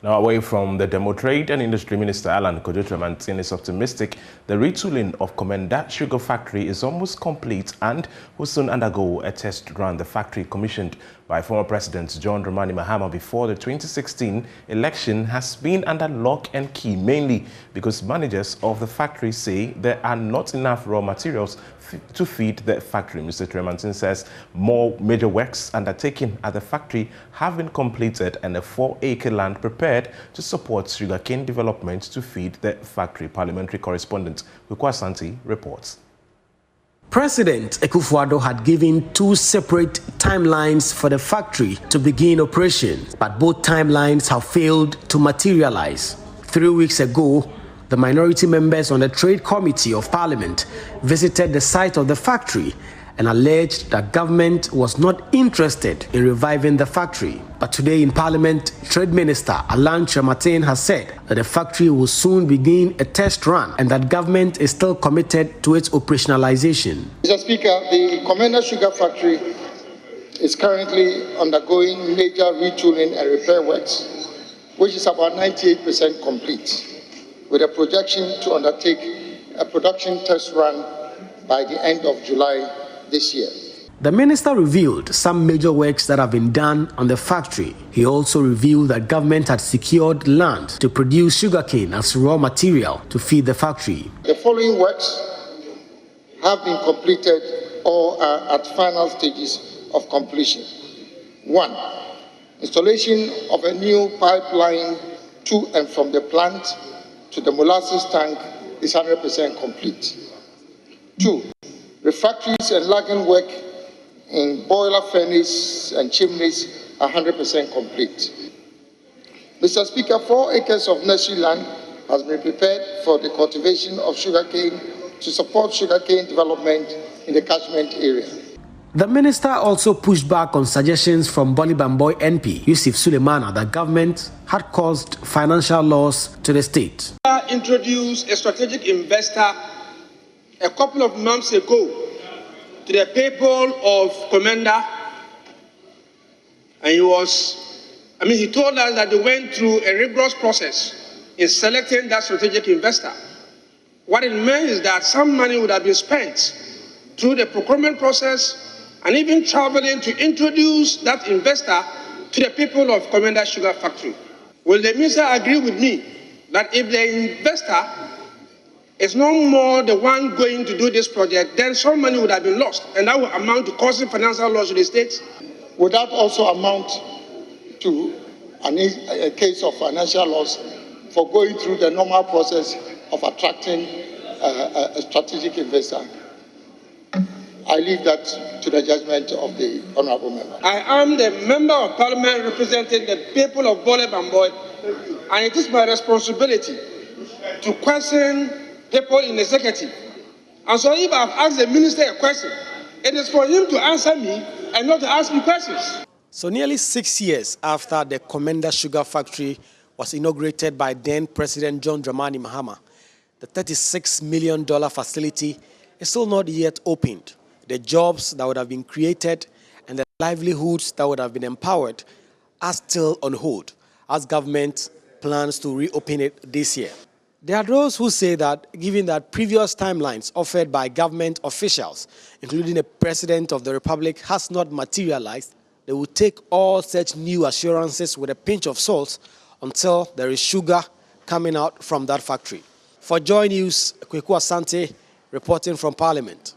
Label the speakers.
Speaker 1: Now, away from the demo, Trade and Industry Minister Alan Kojo-Tremantin is optimistic the retooling of Komenda Sugar Factory is almost complete and will soon undergo a test run. The factory, commissioned by former President John Dramani Mahama before the 2016 election, has been under lock and key, mainly because managers of the factory say there are not enough raw materials to feed the factory. Mr. Tremantin says more major works undertaken at the factory have been completed and a 4-acre land prepared to support sugarcane development to feed the factory. Parliamentary correspondent Kweku Asante reports.
Speaker 2: President Akufo-Addo had given 2 separate timelines for the factory to begin operation, but both timelines have failed to materialize. 3 weeks ago, the minority members on the Trade Committee of Parliament visited the site of the factory and alleged that government was not interested in reviving the factory. But today in Parliament, Trade Minister Alan Tremantin has said that the factory will soon begin a test run and that government is still committed to its operationalization.
Speaker 3: Mr. Speaker, the Komenda Sugar Factory is currently undergoing major retooling and repair works, which is about 98% complete, with a projection to undertake a production test run by the end of July this year.
Speaker 2: The minister revealed some major works that have been done on the factory. He also revealed that government had secured land to produce sugarcane as raw material to feed the factory.
Speaker 3: The following works have been completed or are at final stages of completion. 1. Installation of a new pipeline to and from the plant to the molasses tank is 100% complete. 2. Refractories and lagging work in boiler furnace and chimneys are 100% complete. Mr. Speaker, 4 acres of nursery land has been prepared for the cultivation of sugarcane to support sugarcane development in the catchment area.
Speaker 2: The minister also pushed back on suggestions from Bolibamboy MP Yusuf Sulemana that government had caused financial loss to the state.
Speaker 4: Introduced a strategic investor a couple of months ago to the people of Komenda, and he told us that they went through a rigorous process in selecting that strategic investor. What it meant is that some money would have been spent through the procurement process and even traveling to introduce that investor to the people of Komenda Sugar Factory. Will the minister agree with me that if the investor is no more the one going to do this project, then some money would have been lost, and that will amount to causing financial loss to the state?
Speaker 3: Would that also amount to a case of financial loss for going through the normal process of attracting a strategic investor? I leave that to the judgment of the honorable member.
Speaker 4: I am the member of parliament representing the people of Bolibamboy, and it is my responsibility to question people in the executive. And so if I've asked the minister a question, it is for him to answer me and not to ask me questions.
Speaker 2: So nearly 6 years after the Komenda Sugar Factory was inaugurated by then President John Dramani Mahama, the $36 million facility is still not yet opened. The jobs that would have been created and the livelihoods that would have been empowered are still on hold as government plans to reopen it this year. There are those who say that, given that previous timelines offered by government officials, including the President of the Republic, has not materialized, they will take all such new assurances with a pinch of salt until there is sugar coming out from that factory. For JoyNews, Kweku Asante reporting from Parliament.